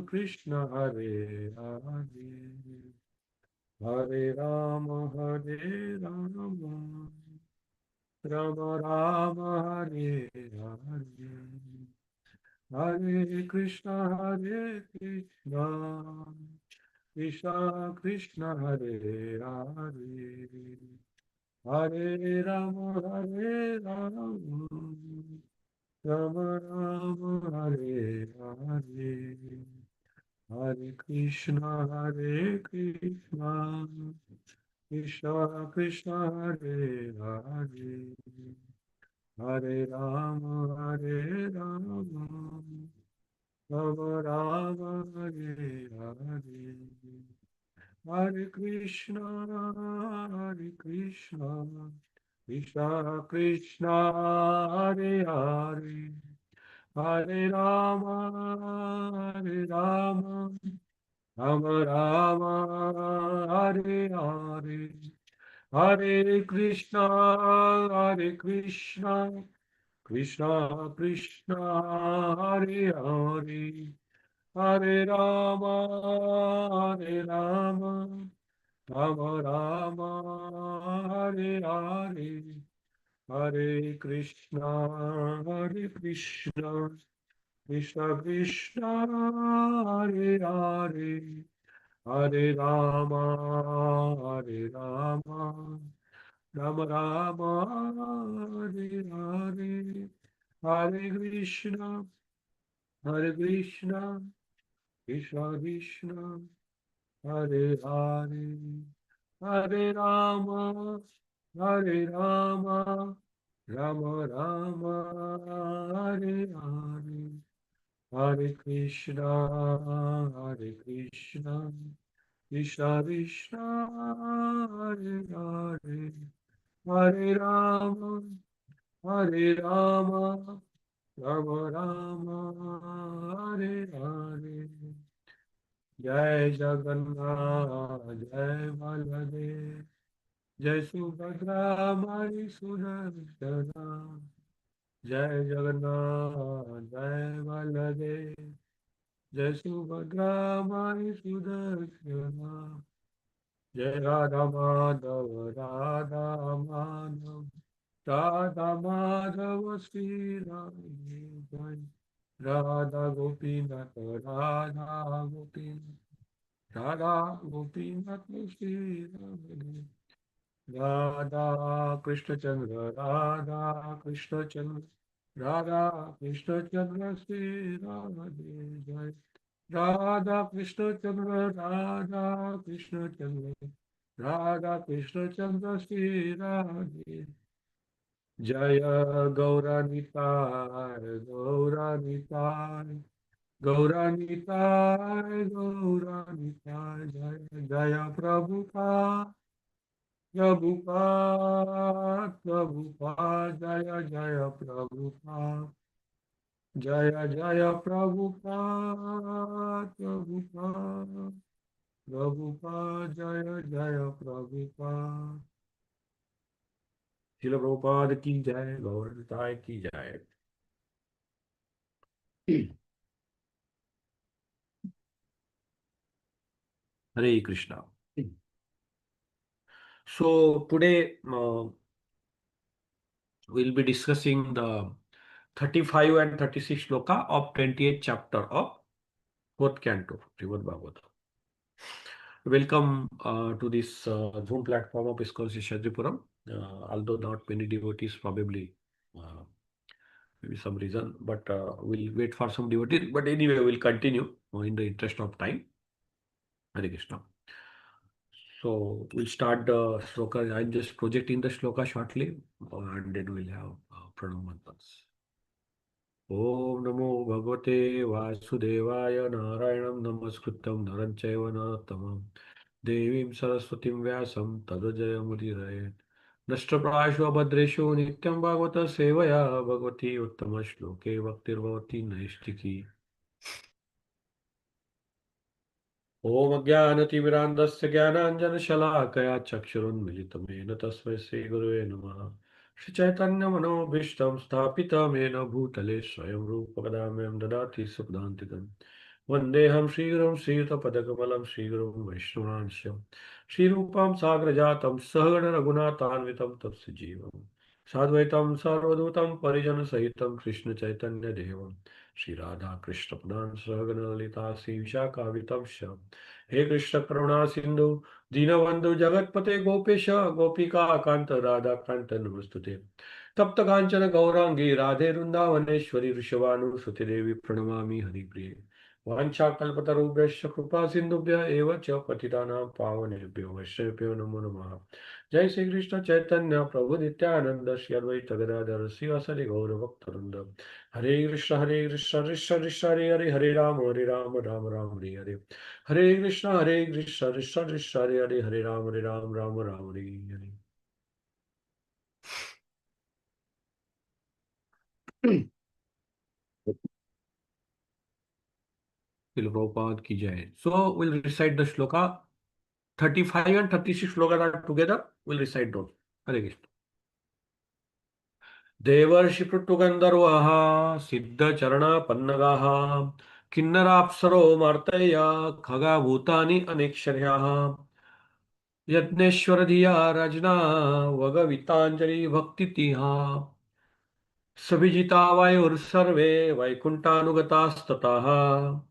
Krishna Hare Hare Hare Rama Hare Rama Rama Rama Hare Hare Hare Krishna Hare Krishna Krishna Krishna Hare Hare Hare Rama Hare Rama Rama Rama Hare Hare Hare Krishna Krishna Krishna Hare Hare Hare Rama Hare Rama Rama Rama Hare Hare Hare Krishna Krishna Krishna Hare Hare Hare Rama Rama Rama Hare Hare Hare Krishna Krishna Krishna Hare Hare Hare Rama Rama Rama Hare Hare Hare Krishna Krishna Krishna Hare Hare Hare Rama Rama Rama Hare Hare Hare Krishna Krishna Krishna Hare Hare Hare Rama Rama Rama Hare Hare Hare Krishna Krishna Krishna Hare Hare Hare Rama Rama Rama Hare Hare Jai Jagannath Jai Baladev Jai Subhadra Mari Sudarshana Jai Jagannath Jai Baladev Jai Subhadra Mari Sudarshana Jai Radha Madhava Radha Madhava Radha Madhava Sri Radhe Jai Radha Gopinath Radha Gopinath Radha Gopinath Sri Radhe Radha Krishna Chandra Radha Krishna Chandra Radha Krishna Chandra Sri Radhe Jai Radha Krishna Chandra Radha Krishna Chandra Radha Krishna Chandra Sri Radhe Jaya Gauranitai Gauranitai Gauranitai Gauranitai Jaya Jaya Prabhupada Prabhupada Prabhupada Jaya Jaya Prabhupada Jaya Jaya Prabhupada Prabhupada Prabhupada Jaya Jaya Prabhupada Srila Prabhupada की जय गौर निताय की जय Hare Krishna. So today we'll be discussing the 35 and 36 shloka of 28th chapter of 4th canto, Srimad Bhagavatam. Welcome to this Zoom platform of ISKCON Seshadripuram. Although not many devotees, probably maybe some reason, but we'll wait for some devotees. But anyway, we'll continue in the interest of time. Hare Krishna. So we'll start the shloka. I'm just projecting the shloka shortly, and then we'll have pranam mantras. Om Namo Bhagavate Vasudevaya Narayanam Namaskritam Naram Chaiva Narottamam Devim Saraswatim Vyasam Tado Jayamudirayan Nashtraprashu Abhadreshu Nityam Bhagavata Sevaya Bhagavati Uttama Shloke Bhaktir Bhavati Naistiki Om Ajnanatimirandasya Jnananjana चक्षुरुन्मिलितमेन तस्मै श्रीगुरुवे नमः श्रीचैतन्यमनोभीष्टं स्थापितमेन भूतले स्वयं रूपकदाम्यं ददाति सुपदान्तिकम् वन्देऽहं श्रीगुरुं श्रीयुतपदकमलं श्रीगुरुं वैष्णवांश्च श्रीरूपं साग्रजातं सहगण रघुनाथान्वितं तत्सजीवम् साद्वैतं सार्वधूतं परिजनसहितं कृष्णचैतन्यदेवं श्रीराधा कृष्णपदान् सहगण ललिता श्रीविशाखावितंश्च हे कृष्ण करुणा सिन्धु दीनबन्धु जगत्पते गोपेश गोपिका कान्त राधाकान्त नमस्तुते तप्त कांचन गौरांगी राधे वृंदावनेश्वरी वृषभानुसुते देवी प्रणमामि हरिप्रिये वाञ्छाकल्पतरुभ्यश्च कृपा सिन्धुभ्य एव च पतितानां पावनेभ्यो वैष्णवेभ्यो नमो नमः जय श्री कृष्ण चैतन्य प्रभु नित्यानंद श्री अद्वैत गदाधर श्रीवासरि गौरभक्तवृंद हरे कृष्ण कृष्ण कृष्ण हरे राम राम राम हरे हरे कृष्ण कृष्ण कृष्ण हरे राम राम हरे Srila Prabhupada ki jai. So we'll recite the shloka. 35 and 36 shlokas are together. We'll recite those. Hare Krishna. Devarshi Pruttugandharvaha Siddha Charana Pannagaha Kinnarapsaro Martaya Khaga Bhutani Aneksharyaha Yadneshwara Dhiya Rajna Vagavitanjali Bhakti Tiha Sabhijita Vayur Sarve Vaikuntanugatastatah.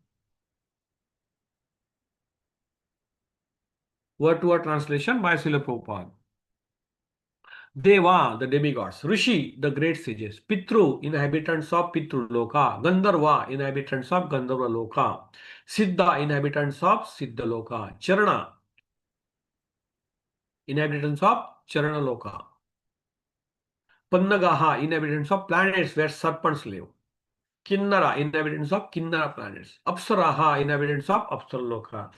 Word to word translation by Srila Prabhupada. Deva, the demigods, Rishi, the great sages, Pitru, inhabitants of Pitru Loka, Gandharva, inhabitants of Gandharva Loka, Siddha, inhabitants of Siddha Loka, Charana, inhabitants of Charana Loka, Pannagaha, inhabitants of planets where serpents live, Kinnara, inhabitants of Kinnara planets, Apsaraha, inhabitants of Apsara Loka,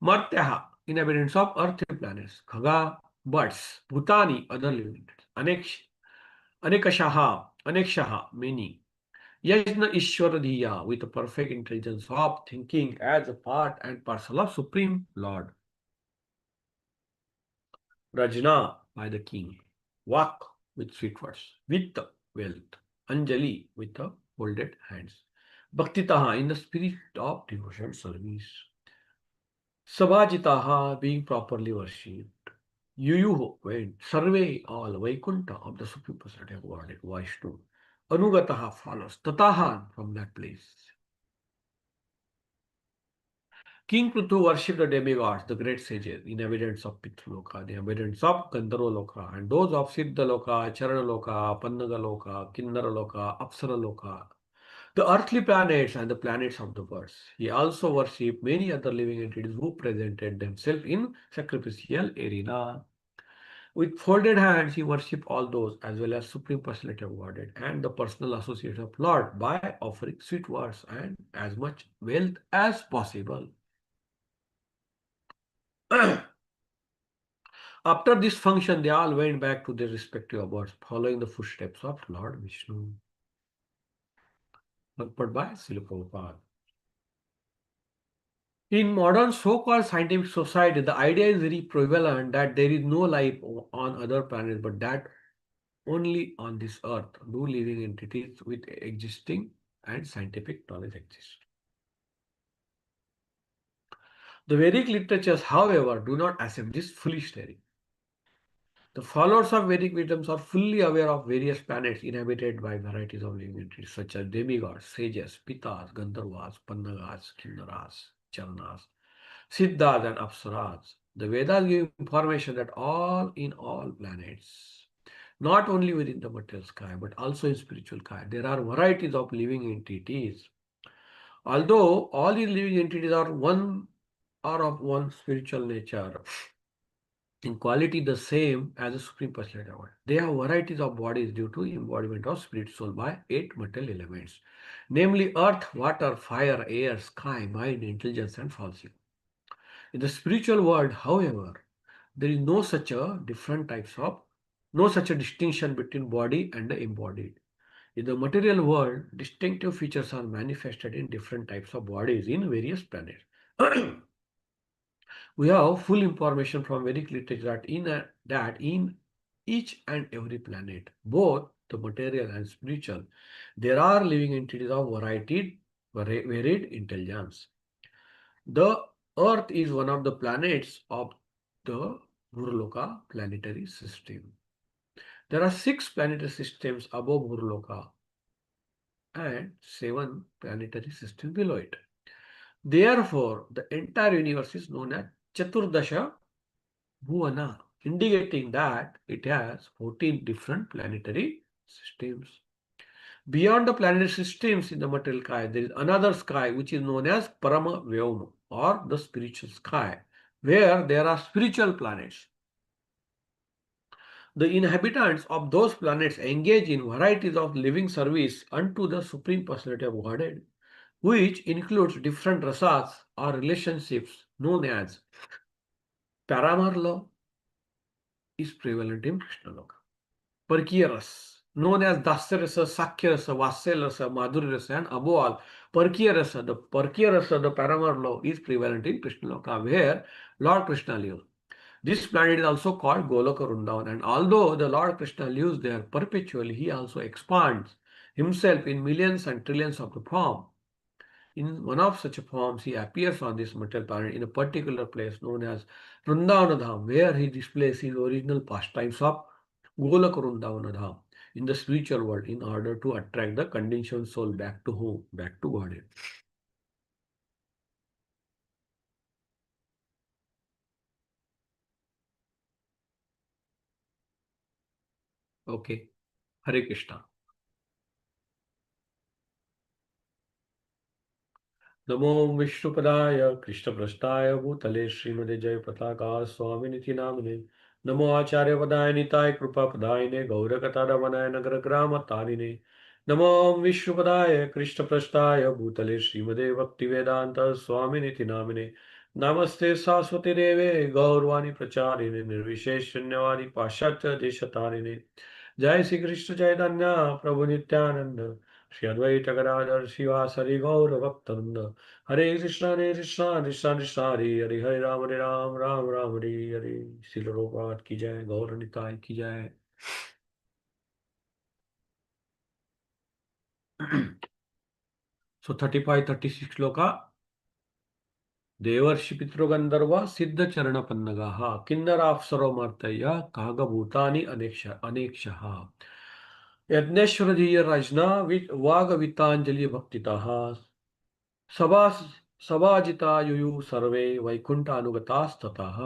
Martyaha, inhabitants of earthly planets, Khaga, birds, Bhutani, other living entities, Anekashaha, Anekshaha, many. Yajna Ishwaradhiya, with a perfect intelligence of thinking as a part and parcel of Supreme Lord. Rajna, by the king. Vak, with sweet words. Vitta, wealth. Anjali, with the folded hands. Bhaktitaha, in the spirit of devotion service. Sabhajitaha, being properly worshipped. Yuyuho, went. Sarve, all. Vaikunta, of the Supreme Personality of Godhead. Vaishnu. Anugataha, follows. Tatahan, from that place. King Prithu worshipped the demigods, the great sages, inhabitants of Pitruloka, the inhabitants of Gandharvaloka, and those of Siddhaloka, Charanaloka, Pannagaloka, Kinnaraloka, Apsaraloka, the earthly planets and the planets of the birds. He also worshipped many other living entities who presented themselves in sacrificial arena. With folded hands, he worshipped all those as well as Supreme Personality of Godhead and the personal associate of Lord by offering sweet words and as much wealth as possible. After this function, they all went back to their respective abodes, following the footsteps of Lord Vishnu. Purport by Srila Prabhupada. In modern so-called scientific society, the idea is very prevalent that there is no life on other planets, but that only on this earth do living entities with existing and scientific knowledge exist. The Vedic literatures, however, do not accept this foolish theory. The followers of Vedic wisdoms are fully aware of various planets inhabited by varieties of living entities such as demigods, sages, pitas, gandharvas, pannagas, kinnaras, charanas, siddhas, and apsaras. The Vedas give information that all planets, not only within the material sky but also in spiritual sky, there are varieties of living entities. Although all these living entities are of one spiritual nature, in quality the same as the Supreme Personality of God. They have varieties of bodies due to embodiment of spirit soul by 8 material elements, namely earth, water, fire, air, sky, mind, intelligence, and falsity. In the spiritual world, however, there is no such a distinction between body and the embodied. In the material world, distinctive features are manifested in different types of bodies in various planets. We have full information from Vedic literature that in each and every planet, both the material and spiritual, there are living entities of varied intelligence. The Earth is one of the planets of the Bhurloka planetary system. There are 6 planetary systems above Bhurloka and 7 planetary systems below it. Therefore, the entire universe is known as Chaturdasha Bhuvana, indicating that it has 14 different planetary systems. Beyond the planetary systems in the material sky, there is another sky which is known as Parama Vyoma, or the spiritual sky, where there are spiritual planets. The inhabitants of those planets engage in varieties of living service unto the Supreme Personality of Godhead, which includes different rasas or relationships known as Paramar love is prevalent in Krishna Loka. Parkiya rasa, known as Dasya rasa, Sakya rasa, Vatsya rasa, Madhurya rasa, and above all, Parkiya rasa, the Paramar love is prevalent in Krishna Loka, where Lord Krishna lives. This planet is also called Goloka Vrindavan, and although the Lord Krishna lives there perpetually, he also expands himself in millions and trillions of the form. In one of such forms, he appears on this material planet in a particular place known as Vrindavanadham, where he displays his original pastimes of Golaka Vrindavanadham in the spiritual world in order to attract the conditioned soul back to home, back to Godhead. Okay, Hare Krishna. नमो विष्णुपदाय कृष्णप्रस्थाय भूतले श्रीमते जय पताका स्वामिनिति नामिने नमो आचार्यपदाय निताय कृपापदायिने गौरकथारमणाय नगरग्रामतारिणे नमो विष्णुपदाय कृष्णप्रस्थाय भूतले श्रीमते भक्तिवेदान्त स्वामिनिति नामिने नमस्ते सरस्वती देवे गौरवाणी प्रचारिणे निर्विशेष शून्यवादी पाश्चात्य देशतारिणे जय श्री कृष्ण चैतन्य प्रभु नित्यानंद श्री अद्वैत गदाधर शिवासरि गौर भक्तवृंद हरे कृष्णा कृष्णा कृष्णा हरे हरे हरे राम राम राम हरे हरे। श्रील प्रभुपाद की जय, गौर निताय की जय। So 35, 36 श्लोका देवर्षि पितृगंधर्व सिद्ध चरण पन्नगा किन्नराप्सरो मर्तय कागभूतानि अनेक्षः यज्ञेश्वर धीय राजना वागवितांजलि भक्तितः सभा सभाजिता युयु सर्वे वैकुंठानुगतास्ततः।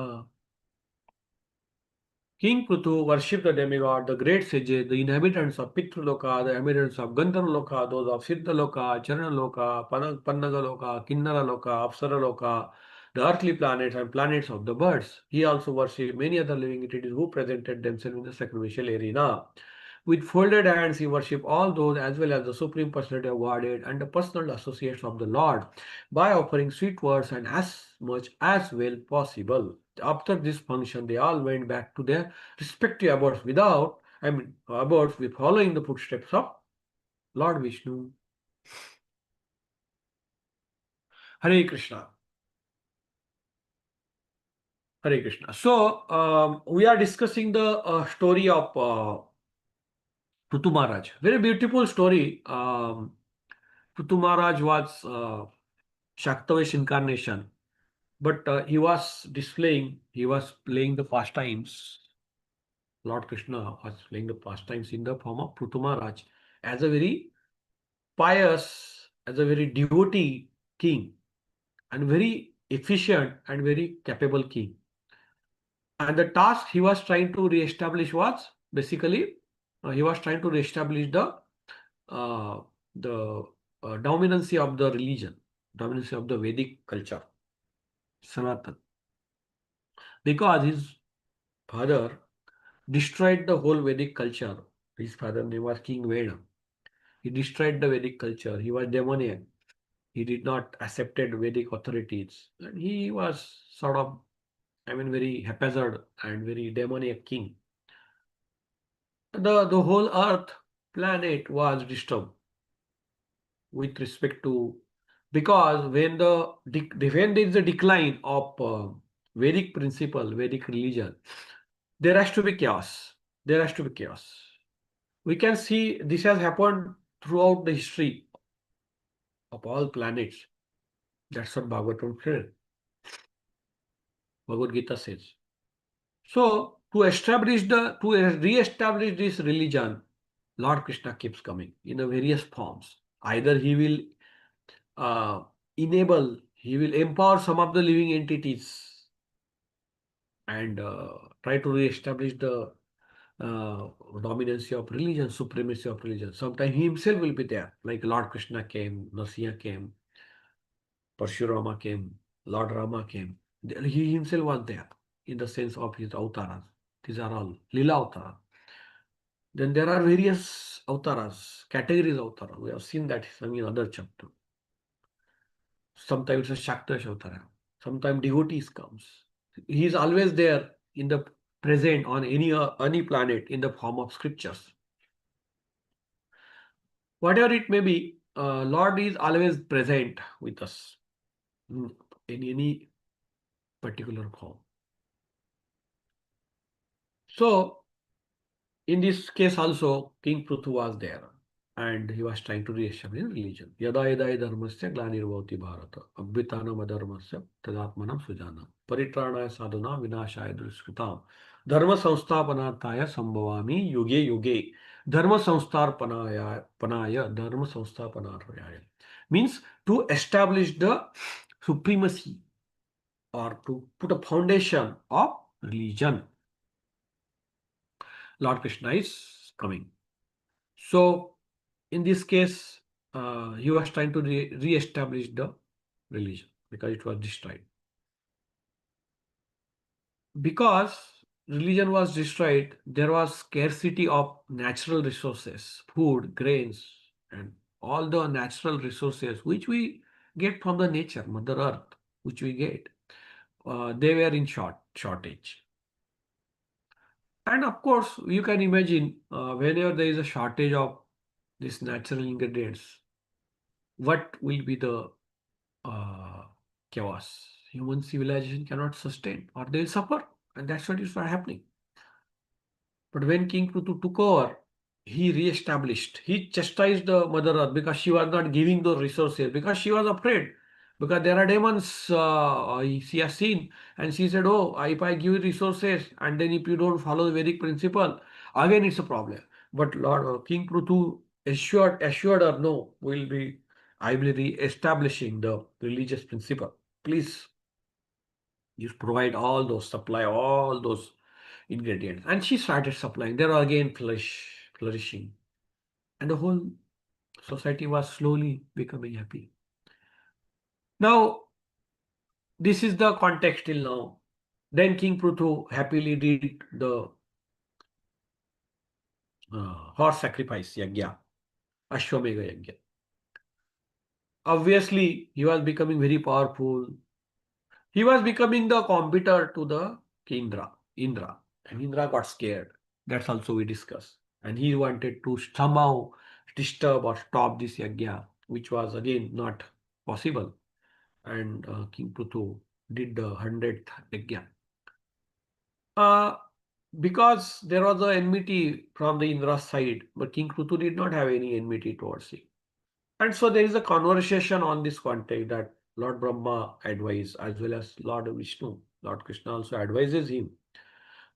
King Prithu worshipped the demigod, the great sages, the inhabitants of Pitraloka, the inhabitants of Gandharloka, those of Siddhaloka, Charanaloka, Pannagaloka, Kinnaraloka, Apsaraloka, the earthly planets and planets of the birds. He also worshipped many other living entities who presented themselves in the sacrificial arena. With folded hands, he worshipped all those as well as the Supreme Personality of Godhead and the personal associates of the Lord by offering sweet words and as much as well possible. After this function, they all went back to their respective abodes abodes with following the footsteps of Lord Vishnu. Hare Krishna. Hare Krishna. So, we are discussing the story of Prithu Maharaj. Very beautiful story. Prithu Maharaj was Shaktavesh incarnation, but he was playing the pastimes. Lord Krishna was playing the pastimes in the form of Prithu Maharaj as a very pious, as a very devotee king, and very efficient and very capable king. And the task he was trying to re-establish was basically he was trying to re-establish uh, the dominancy of the religion, dominancy of the Vedic culture, Sanatan, because his father destroyed the whole Vedic culture. His father name was King Veda. He destroyed the Vedic culture. He was demoniac. He did not accepted Vedic authorities. And he was sort of, very haphazard and very demoniac king. The whole earth planet was disturbed with respect to, because when there is a decline of Vedic principle, Vedic religion, there has to be chaos. There has to be chaos. We can see this has happened throughout the history of all planets. That's what Bhagavatam says. Bhagavad Gita says. So to re-establish this religion, Lord Krishna keeps coming in a various forms. Either he will uh, he will empower some of the living entities and try to re-establish the dominancy of religion, supremacy of religion. Sometimes he himself will be there, like Lord Krishna came, Narasimha came, Parshurama came, Lord Rama came. He himself was there in the sense of his avatars. These are all Lila avatars. Then there are various avatars, categories of avatars. We have seen that in other chapter. Sometimes a Shaktash avatar. Sometimes devotees comes. He is always there in the present on any planet in the form of scriptures. Whatever it may be, Lord is always present with us in any particular form. So in this case also, King Prithu was there and he was trying to re-establish religion. Yada yada dharmasya glanirvati bharata abhitanam adharmasya tadatmanam sujana paritranaya sadhuna vinashaya duskritam dharma samsthapanarthaya sambhavami yuge yuge dharma samsthapanaya dharma samsthapanarthaya means to establish the supremacy or to put a foundation of religion. Lord Krishna is coming. So, in this case, he was trying to re-establish the religion because it was destroyed. Because religion was destroyed, there was scarcity of natural resources, food, grains, and all the natural resources which we get from the nature, Mother Earth, which we get. They were in shortage. And of course, you can imagine whenever there is a shortage of these natural ingredients, what will be the uh, chaos? Human civilization cannot sustain or they will suffer. And that's what is happening. But when King Prutu took over, he re-established, he chastised the Mother Earth because she was not giving those resources, because she was afraid. Because there are demons she has seen, and she said, oh, if I give you resources, and then if you don't follow the Vedic principle, again it's a problem. But Lord King Prutu assured her, no, I will be establishing the religious principle. Please, you provide all those, supply all those ingredients. And she started supplying. They were again flourishing. And the whole society was slowly becoming happy. Now, this is the context till now. Then King Prutu happily did the horse sacrifice yagya, Ashwamedha yagya. Obviously, he was becoming very powerful. He was becoming the competitor to the Indra. And Indra got scared. That's also we discussed. And he wanted to somehow disturb or stop this yagya, which was again not possible. And King Prutu did the 100th yagya. Uh, because there was a enmity from the Indra's side, but King Prutu did not have any enmity towards him. And so there is a conversation on this context that Lord Brahma advised, as well as Lord Vishnu. Lord Krishna also advises him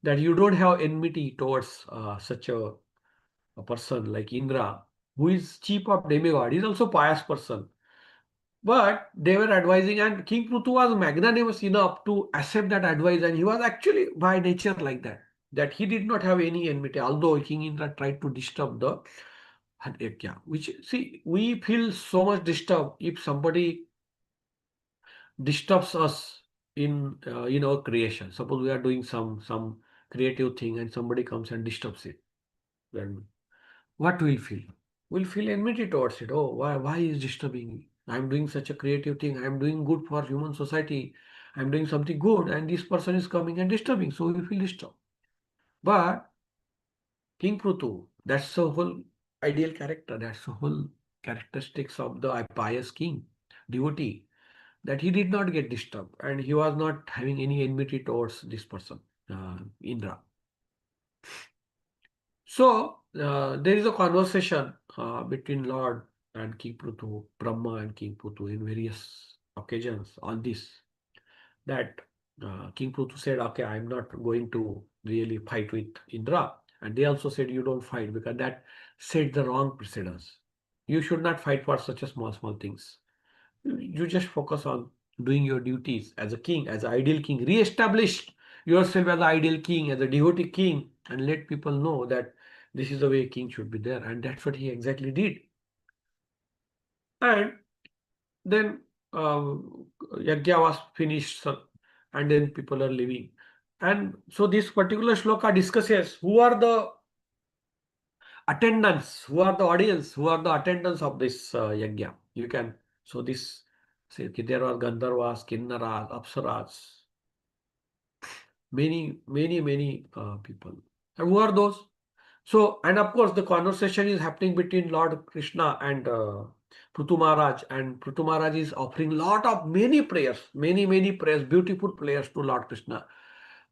that you don't have enmity towards such a person like Indra, who is chief of demigod. He is also a pious person. But they were advising, and King Prutu was magnanimous enough to accept that advice, and he was actually by nature like that, that he did not have any enmity, although King Indra tried to disturb the Yajna, which, see, we feel so much disturbed if somebody disturbs us in our creation. Suppose we are doing some creative thing and somebody comes and disturbs it. Then what we'll feel? We'll feel enmity towards it. Oh, why is disturbing me? I'm doing such a creative thing. I'm doing good for human society. I'm doing something good, and this person is coming and disturbing. So we feel disturbed. But King Prutu, that's the whole ideal character. That's the whole characteristics of the pious king, devotee, that he did not get disturbed and he was not having any enmity towards this person, Indra. So there is a conversation between Lord and King Prutu, Brahma and King Prutu in various occasions on this, that King Prutu said, okay, I'm not going to really fight with Indra. And they also said, you don't fight, because that set the wrong precedence. You should not fight for such a small things. You just focus on doing your duties as a king, as an ideal king. Re-establish yourself as an ideal king, as a devotee king, and let people know that this is the way a king should be there. And that's what he exactly did. And then Yajna was finished, and then people are leaving. And so this particular shloka discusses who are the attendants, who are the audience, who are the attendants of this yajna. You can, so this, say, there are Gandharvas, Kinnaras, Apsaras, many people. And who are those? So, and of course, the conversation is happening between Lord Krishna and Prithu Maharaj, and Prithu Maharaj is offering many prayers, many prayers, beautiful prayers to Lord Krishna,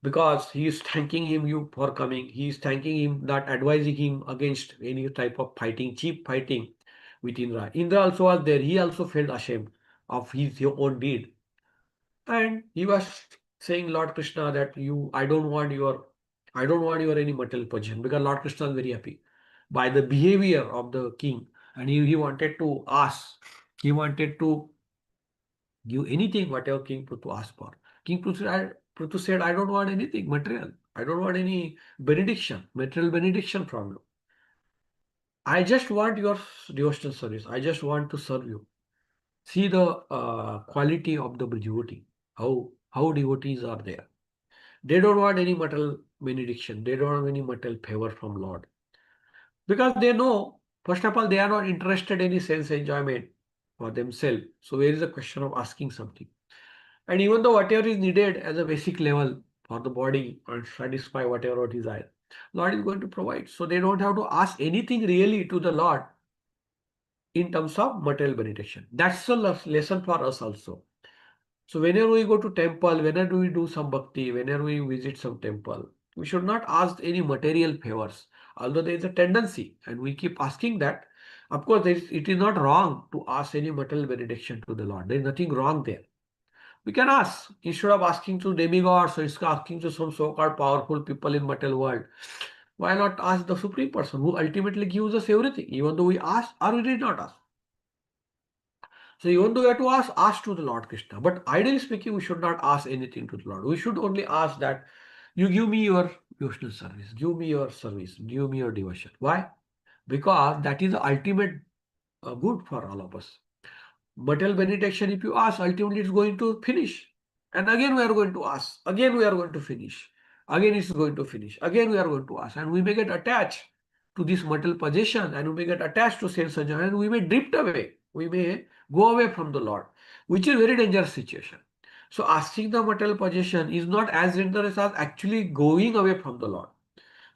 because he is thanking him you for coming. He is thanking him, not advising him against any type of fighting, cheap fighting with Indra. Indra also was there. He also felt ashamed of his own deed. And he was saying, Lord Krishna, that I don't want your any material position, because Lord Krishna is very happy by the behavior of the king. And he wanted to ask, he wanted to give anything, whatever King Prutu asked for. King Prutu said, I don't want anything material. I don't want any benediction, material benediction from you. I just want your devotional service. I just want to serve you. See the quality of the devotee, how devotees are there. They don't want any material benediction. They don't have any material favor from Lord. Because they know, first of all, they are not interested in any sense enjoyment for themselves. So where is the question of asking something? And even though whatever is needed as a basic level for the body and satisfy whatever desire, Lord is going to provide. So they don't have to ask anything really to the Lord in terms of material benediction. That's a lesson for us also. So whenever we go to temple, whenever we do some bhakti, whenever we visit some temple, we should not ask any material favors. Although there is a tendency, and we keep asking that. Of course, it is not wrong to ask any material benediction to the Lord. There is nothing wrong there. We can ask, instead of asking to demigods or asking to some so-called powerful people in material world. Why not ask the Supreme Person who ultimately gives us everything, even though we ask or we did not ask? So even though we have to ask to the Lord Krishna. But ideally speaking, we should not ask anything to the Lord. We should only ask that you give me your devotional service, give me your service, give me your devotion. Why? Because that is the ultimate good for all of us. Material benediction, if you ask, ultimately it's going to finish. And again we are going to ask. Again we are going to finish. Again it's going to finish. Again we are going to ask. And we may get attached to this material possession, and we may get attached to sense enjoyment, and we may drift away. We may go away from the Lord, which is a very dangerous situation. So asking the material possession is not as dangerous as actually going away from the Lord.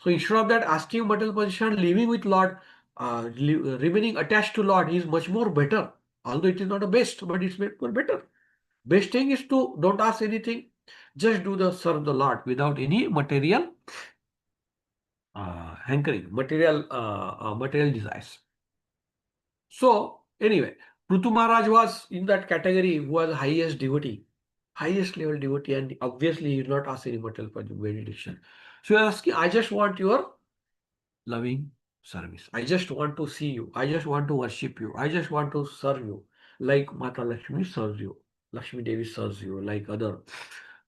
So instead of that, asking material possession, living with Lord, remaining attached to Lord is much more better. Although it is not the best, but it's more better. Best thing is to don't ask anything, just do the serve the Lord without any material hankering, material desires. So anyway, Prithu Maharaj was in that category who was highest devotee, highest level devotee, and obviously he did not ask any material benediction. So he was asking, I just want your loving service. I just want to see you. I just want to worship you. I just want to serve you like Mata Lakshmi serves you. Lakshmi Devi serves you, like other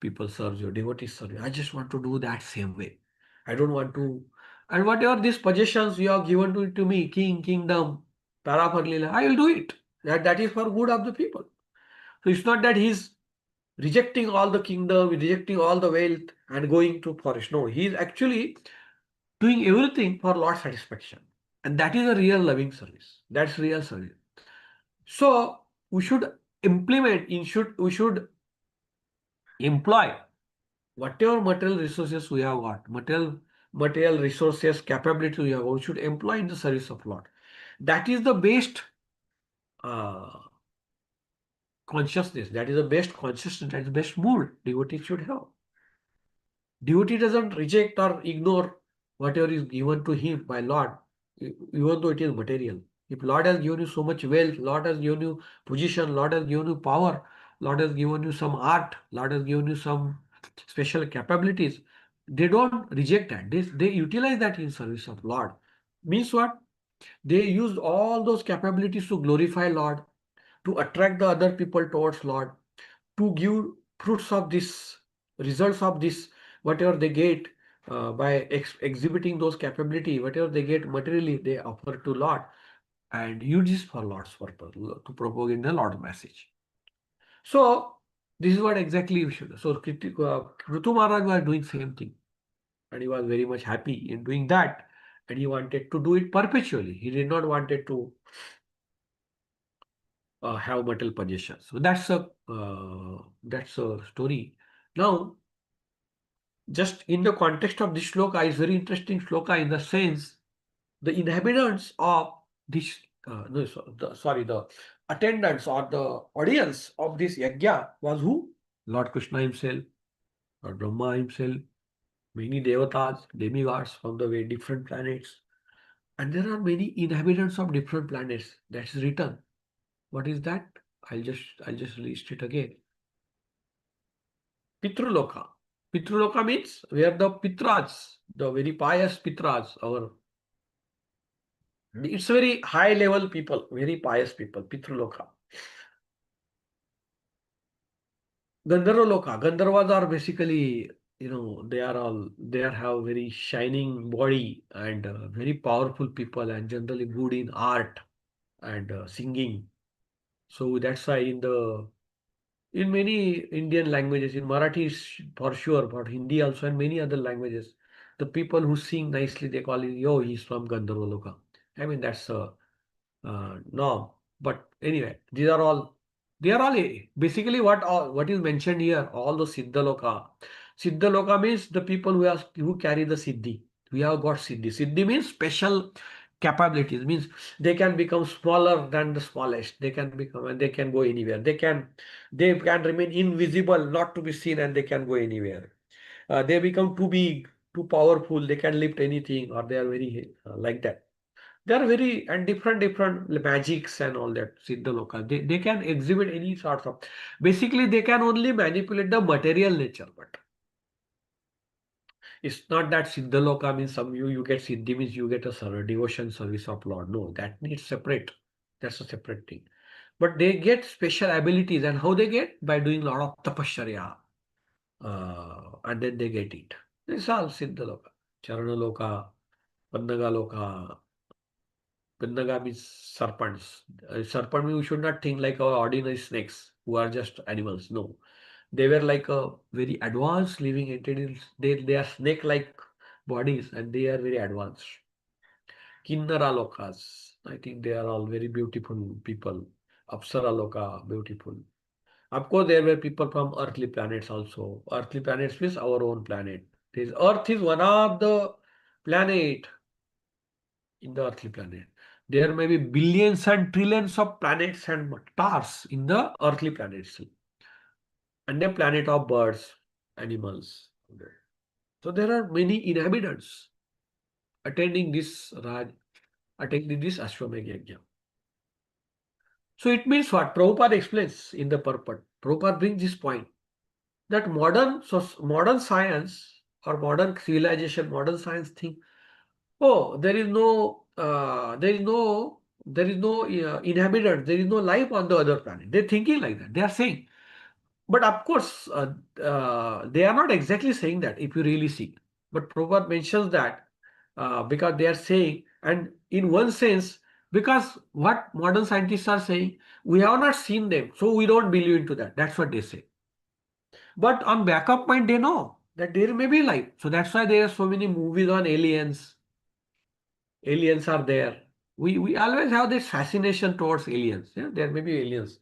people serve you, devotees serve you. I just want to do that same way. I don't want to. And whatever these possessions you have given to me, king, kingdom, paraphernalia, I will do it. That is for good of the people. So it's not that he's rejecting all the kingdom, rejecting all the wealth and going to forest. No, he is actually doing everything for Lord's satisfaction. And that is a real loving service. That's real service. So we should we should employ whatever material resources we have got, material resources, capability we have, we should employ in the service of Lord. That is the best uh, consciousness, that is the best consciousness, that is the best mood devotee should have. Devotee doesn't reject or ignore whatever is given to him by Lord, even though it is material. If Lord has given you so much wealth, Lord has given you position, Lord has given you power, Lord has given you some art, Lord has given you some special capabilities. They don't reject that. They utilize that in service of Lord. Means what? They used all those capabilities to glorify Lord, to attract the other people towards Lord, to give fruits of this, results of this, whatever they get by exhibiting those capability, whatever they get materially, they offer to Lord and use this for Lord's purpose, to propagate the Lord's message. So this is what exactly we should. So Kritu Maharaj was doing same thing, and he was very much happy in doing that, and he wanted to do it perpetually. He did not wanted to have material possessions. So that's a story. Now, just in the context of this shloka, is very interesting shloka in the sense the inhabitants of this no, the attendants or the audience of this yajna was who? Lord Krishna himself, Lord Brahma himself, many devatas, demigods from the very different planets, and there are many inhabitants of different planets. That's written. What is that? I'll just list it again. Pitruloka. Pitruloka means where the Pitras, the very pious Pitras, it's very high level people, very pious people, Pitruloka. Gandharvaloka. Gandharvas are basically, they have very shining body and very powerful people and generally good in art and singing. So that's why in many Indian languages, in Marathi for sure, but Hindi also and many other languages, the people who sing nicely, they call it, yo, he's from Gandharvaloka. I mean, that's a norm. But anyway, they are all basically what is mentioned here, all the Siddhaloka. Siddhaloka means the people who carry the Siddhi. We have got Siddhi. Siddhi means special capabilities, means they can become smaller than the smallest. They can become and they can go anywhere. They can remain invisible, not to be seen, and they can go anywhere. They become too big, too powerful. They can lift anything, or they are very like that. They are very and different magics and all that. Siddhaloka. They can exhibit any sorts of. Basically, they can only manipulate the material nature, but it's not that Siddhaloka means you get Siddhi means you get a devotion service of Lord. No, that needs separate. That's a separate thing. But they get special abilities, and how they get? By doing a lot of tapasya, and then they get it. This is all Siddhaloka. Charanaloka, Pandagaloka. Pandaga means serpents. Serpent means we should not think like our ordinary snakes who are just animals. No, they were like a very advanced living entities. They are snake-like bodies and they are very advanced. Kinnara lokas. I think they are all very beautiful people. Apsara loka, beautiful. Of course, there were people from earthly planets also. Earthly planets means our own planet. This Earth is one of the planet in the earthly planet. There may be billions and trillions of planets and stars in the earthly planets and a planet of birds, animals. So there are many inhabitants attending this Raj, attending this Ashwamedh Yajna. So it means what? Prabhupada explains in the purport. Prabhupada brings this point that modern science or modern civilization, modern science think, oh, there is no inhabitant, there is no life on the other planet. They're thinking like that. They are saying, but of course, they are not exactly saying that if you really see. But Prabhupada mentions that because they are saying, and in one sense, because what modern scientists are saying, we have not seen them, so we don't believe into that. That's what they say. But on backup mind, they know that there may be life. So that's why there are so many movies on aliens. Aliens are there. We always have this fascination towards aliens. Yeah, there may be aliens.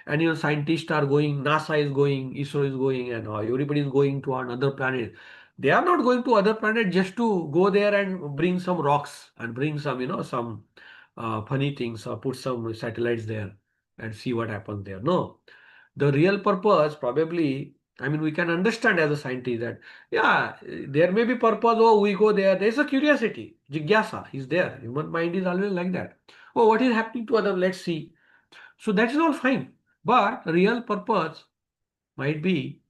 And scientists are going, NASA is going, ISRO is going, and everybody is going to another planet. They are not going to other planet just to go there and bring some rocks and bring some, some funny things or put some satellites there and see what happens there. No, the real purpose probably, I mean, we can understand as a scientist that, yeah, there may be purpose. Oh, we go there. There's a curiosity. Jigyasa is there. Human mind is always like that. Oh, what is happening to other? Let's see. So that is all fine. But real purpose might be,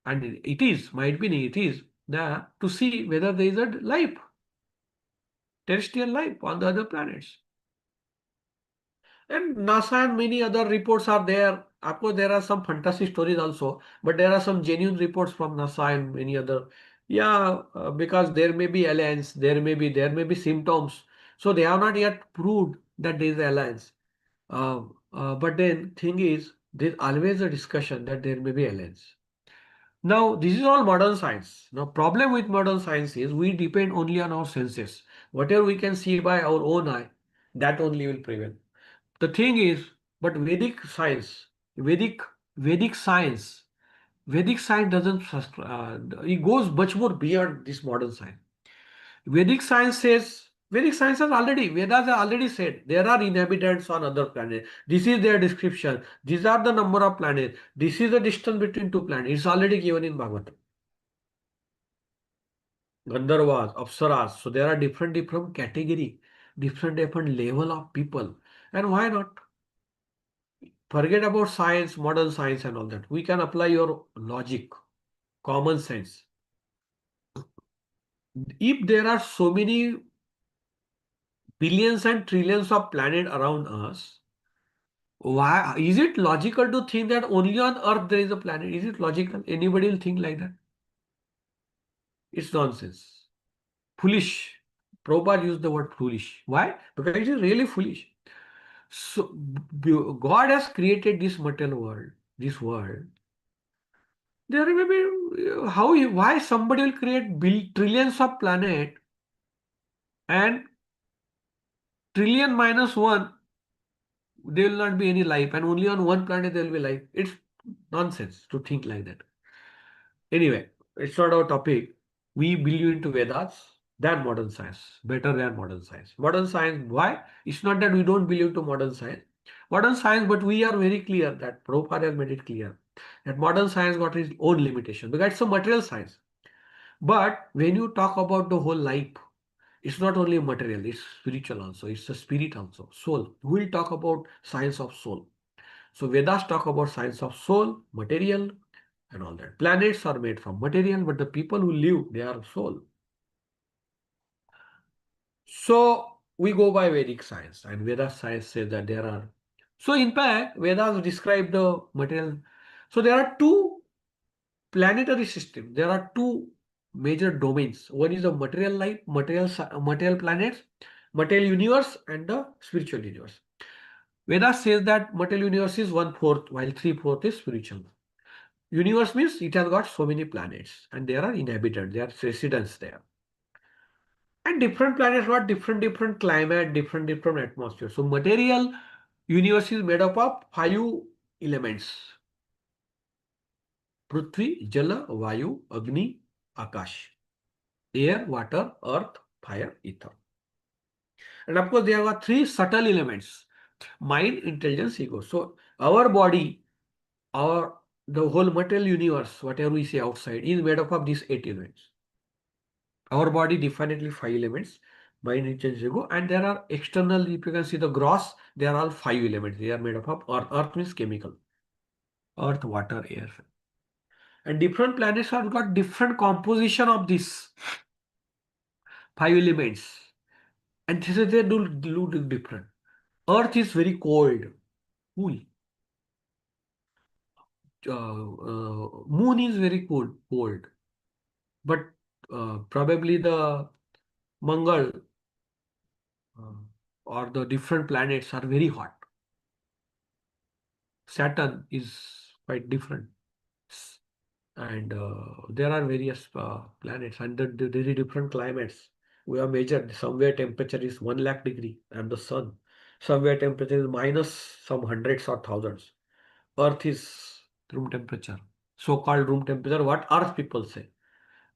and it is, might be, it is, to see whether there is a life, terrestrial life on the other planets. And NASA and many other reports are there. Of course, there are some fantasy stories also, but there are some genuine reports from NASA and many other. Yeah, because there may be aliens, there may be symptoms. So they have not yet proved that there is aliens. But then thing is, there's always a discussion that there may be aliens. Now, this is all modern science. Now, problem with modern science is we depend only on our senses. Whatever we can see by our own eye, that only will prevail. The thing is, but Vedic science, Vedic Vedic science, Vedic science doesn't. It goes much more beyond this modern science. Vedic science says. Vedic science has already, Vedas have already said there are inhabitants on other planets. This is their description. These are the number of planets. This is the distance between two planets. It's already given in Bhagavatam. Gandharvas, Apsaras. So there are different category, different level of people. And why not? Forget about science, modern science and all that. We can apply your logic, common sense. If there are so many billions and trillions of planets around us, why is it logical to think that only on Earth there is a planet? Is it logical? Anybody will think like that? It's nonsense. Foolish. Prabhupada used the word foolish. Why? Because it is really foolish. So God has created this material world, this world. There may be why somebody will create trillions of planet and trillion minus one, there will not be any life, and only on one planet there will be life. It's nonsense to think like that. Anyway, it's not our topic. We believe into Vedas than modern science, better than modern science. Modern science, why? It's not that we don't believe to modern science. Modern science, but we are very clear that Prabhupada has made it clear that modern science got its own limitation because it's a material science. But when you talk about the whole life, it's not only material, it's spiritual also, it's a spirit also, soul. We'll talk about science of soul. So Vedas talk about science of soul, material, and all that. Planets are made from material, but the people who live, they are soul. So we go by Vedic science, and Vedas science says that there are. So in fact, Vedas describe the material. So there are two planetary systems. There are two major domains. One is the material life, material planets, material universe, and the spiritual universe. Vedas says that material universe is 1/4, while 3/4 is spiritual. Universe means it has got so many planets, and there are inhabitants, there are residents there. And different planets got different climate, different atmosphere. So material universe is made up of 5 elements: Prithvi, Jala, Vayu, Agni, Akash. Air, water, earth, fire, ether. And of course, there are 3 subtle elements: mind, intelligence, ego. So our body, our the whole material universe, whatever we see outside, is made up of these 8 elements. Our body definitely 5 elements: mind, intelligence, ego, and there are external. If you can see the gross, they are all 5 elements. They are made up of earth. Earth means chemical. Earth, water, air, and different planets have got different composition of these 5 elements. And this is they do look different. Earth is very cold, cool. Moon is very cold. But probably the Mangal uh, or the different planets are very hot. Saturn is quite different. And there are various planets and the very different climates. We have measured somewhere temperature is 1 lakh degree and the sun. Somewhere temperature is minus some hundreds or thousands. Earth is room temperature. So-called room temperature, what Earth people say.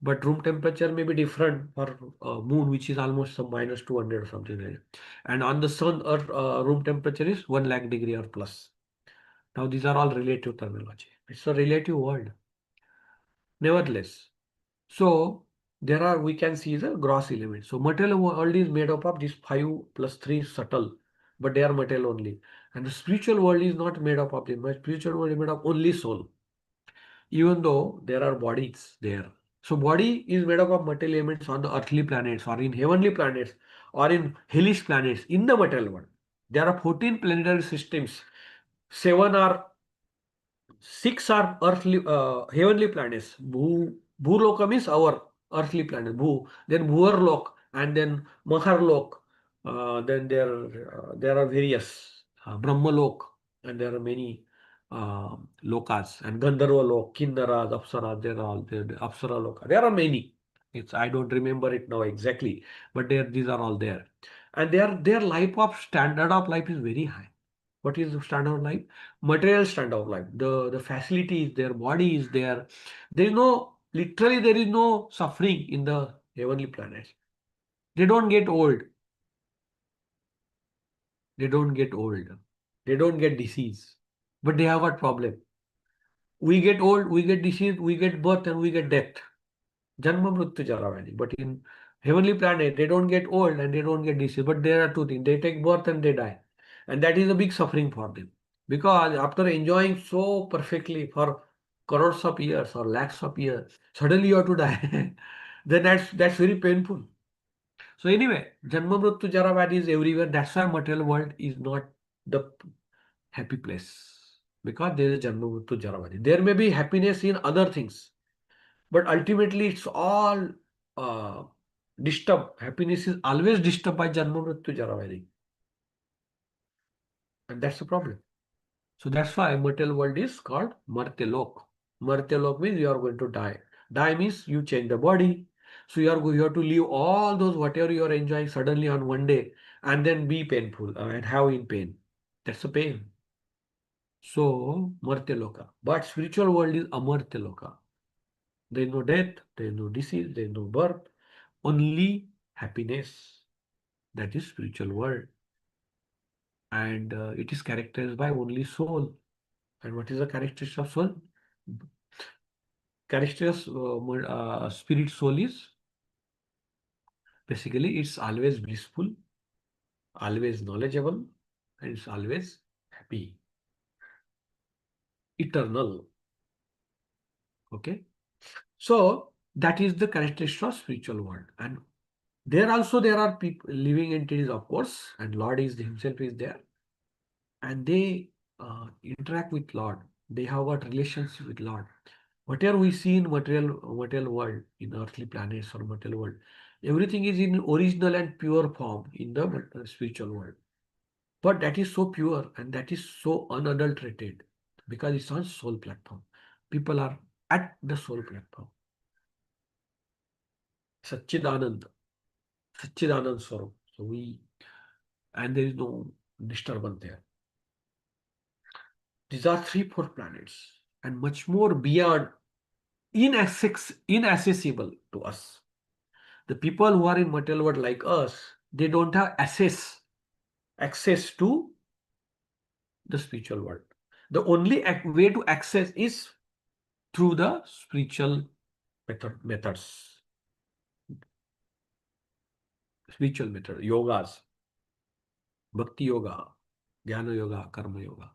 But room temperature may be different for moon, which is almost some minus 200 or something like that. And on the sun, Earth room temperature is 1 lakh degree or plus. Now these are all relative terminology. It's a relative world. Nevertheless, so there are, we can see the gross elements. So material world is made up of these 5 plus 3 subtle, but they are material only. And the spiritual world is not made up of them. The spiritual world is made of only soul. Even though there are bodies there. So body is made up of material elements on the earthly planets or in heavenly planets or in hellish planets in the material world. There are 14 planetary systems. Seven are Six are earthly, heavenly planets. Bhulokam is our earthly planet. Then Bhuvarlok, and then Maharlok. Then there are various Brahmalok, and there are many lokas and Gandharva lok, Kinnaras, Apsaras. There are all the Apsara loka. There are many. I don't remember it now exactly, but these are all there, and their life of standard of life is very high. What is the standard of life? Material standard of life. The facility is there, body is there. There is no, literally, there is no suffering in the heavenly planets. They don't get old. They don't get old. They don't get disease. But they have what problem? We get old, we get disease, we get birth, and we get death. Janma Mrityu Jara Vyadhi. But in heavenly planet, they don't get old and they don't get disease. But there are two things. They take birth and they die. And that is a big suffering for them. Because after enjoying so perfectly for crores of years or lakhs of years, suddenly you have to die. Then that's very painful. So anyway, Janma Mrityu Jara Vyadhi is everywhere. That's why material world is not the happy place. Because there is Janma Mrityu Jara Vyadhi. There may be happiness in other things. But ultimately, it's all disturbed. Happiness is always disturbed by Janma Mrityu Jara Vyadhi. And that's the problem. So that's why material world is called Martyalok. Martyalok means you are going to die. Die means you change the body. So you have to leave all those whatever you are enjoying suddenly on one day and then be painful and have in pain. That's the pain. So Martyaloka. But spiritual world is Amartyaloka. There is no death, there is no disease, there is no birth, only happiness. That is spiritual world. And it is characterized by only soul. And what is the characteristic of soul? Characteristic spirit soul is basically it's always blissful, always knowledgeable, and it's always happy, eternal. Okay. So that is the characteristic of spiritual world. And there are people, living entities, of course, and Lord is himself is there. And they interact with Lord. They have a relationship with Lord. Whatever we see in material world, in earthly planets or material world, everything is in original and pure form in the spiritual world. But that is so pure and that is so unadulterated because it's on soul platform. People are at the soul platform. Satchidanand, Satchidanand Swarup. And there is no disturbance there. These are 3-4 planets and much more beyond inaccessible to us. The people who are in material world like us, they don't have access to the spiritual world. The only way to access is through the spiritual methods. Spiritual method, yogas, bhakti yoga, jnana yoga, karma yoga.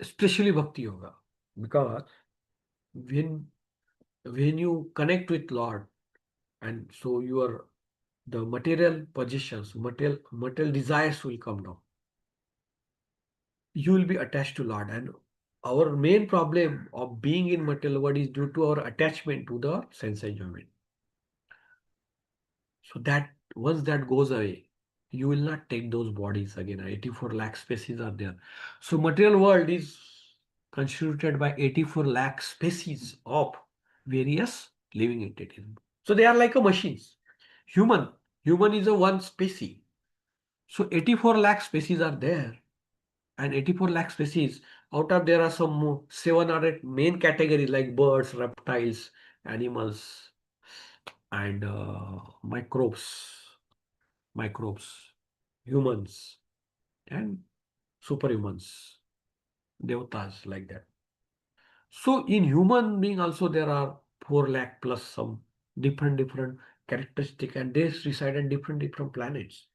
Especially bhakti yoga, because when you connect with Lord, and so the material possessions, material desires will come down. You will be attached to Lord, and our main problem of being in material world is due to our attachment to the sense enjoyment. So that once that goes away, you will not take those bodies again. 84 lakh species are there. So material world is constituted by 84 lakh species of various living entities. So they are like a machines. Human is a one species. So 84 lakh species are there. And 84 lakh species, out of there are some 700 main categories like birds, reptiles, animals, and microbes, humans, and superhumans, devatas, like that. So in human being also there are 4 lakh plus some different characteristic, and they reside on different planets.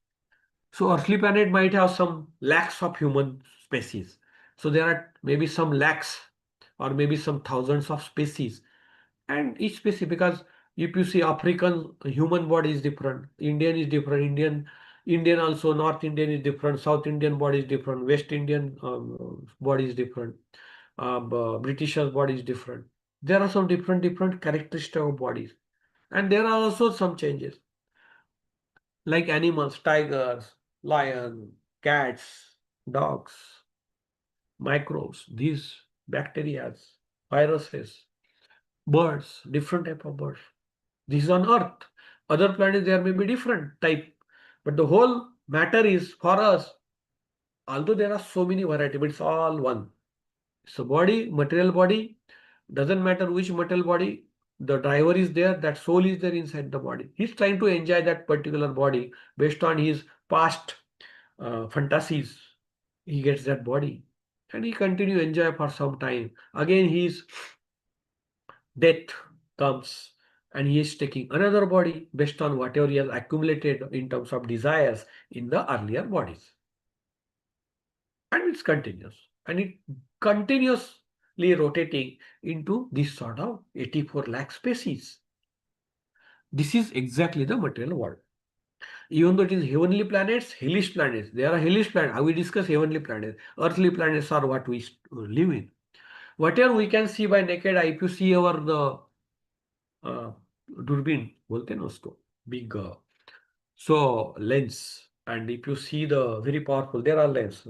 So earthly planet might have some lakhs of human species. So there are maybe some lakhs or maybe some thousands of species, and each species, because if you see African human body is different, Indian is different, Indian also, North Indian is different, South Indian body is different, West Indian body is different, Britishers body is different. There are some different characteristics of bodies, and there are also some changes like animals, tigers, lion, cats, dogs, microbes, these bacteria, viruses, birds, different type of birds. This is on Earth. Other planets there may be different type, but the whole matter is for us. Although there are so many varieties, but it's all one. So body, material body, doesn't matter which material body. The driver is there. That soul is there inside the body. He's trying to enjoy that particular body based on his past fantasies. He gets that body, and he continue enjoy for some time. Again, his death comes, and he is taking another body based on whatever he has accumulated in terms of desires in the earlier bodies. And it's continuous. And it continuously rotating into this sort of 84 lakh species. This is exactly the material world. Even though it is heavenly planets, hellish planets, there are hellish planets. How we discuss heavenly planets, earthly planets are what we live in. Whatever we can see by naked eye, if you see our the दूरबीन बोलते हैं ना उसको, big so lens, and if you see the very powerful, there are lens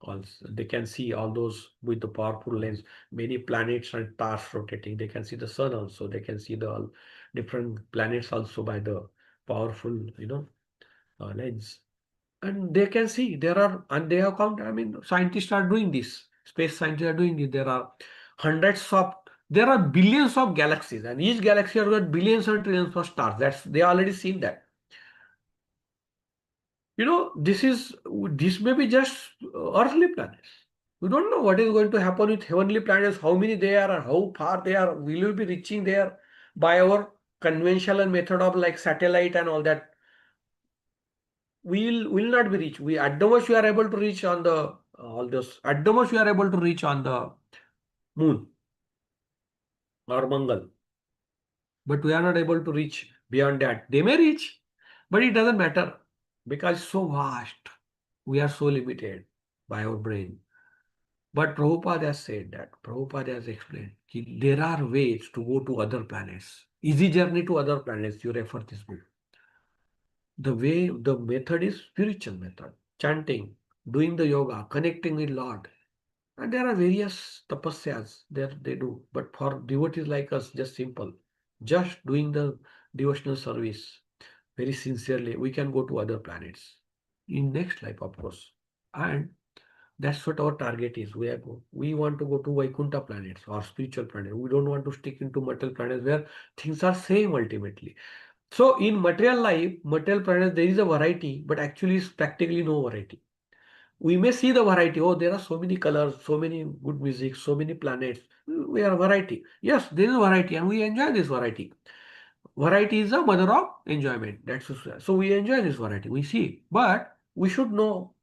also, they can see all those with the powerful lens, many planets and stars rotating. They can see the sun also, they can see the all different planets also by the powerful lens, and they can see there are, and they have come, I mean, scientists are doing this, space scientists are doing it. There are hundreds of, there are billions of galaxies, and each galaxy has got billions and trillions of stars. That's, they already seen that. This may be just earthly planets. We don't know what is going to happen with heavenly planets, how many they are, or how far they are. Will we be reaching there by our conventional method of like satellite and all that? Will not be reached. We at the most we are able to reach on the all this. At the most we are able to reach on the moon or Mangal, but we are not able to reach beyond that. They may reach, but it doesn't matter because it's so vast. We are so limited by our brain. But Prabhupada has said that. Prabhupada has explained there are ways to go to other planets. Easy journey to other planets. You refer this book. The method is spiritual method. Chanting, doing the yoga, connecting with Lord. And there are various tapasyas that they do. But for devotees like us, just simple. Just doing the devotional service very sincerely, we can go to other planets. In next life, of course. And that's what our target is. We want to go to Vaikuntha planets or spiritual planets. We don't want to stick into material planets where things are same ultimately. So in material life, material planets, there is a variety, but actually it's practically no variety. We may see the variety. Oh, there are so many colors, so many good music, so many planets. We are variety. Yes, there is variety, and we enjoy this variety. Variety is the mother of enjoyment. So we enjoy this variety. We see, but we should know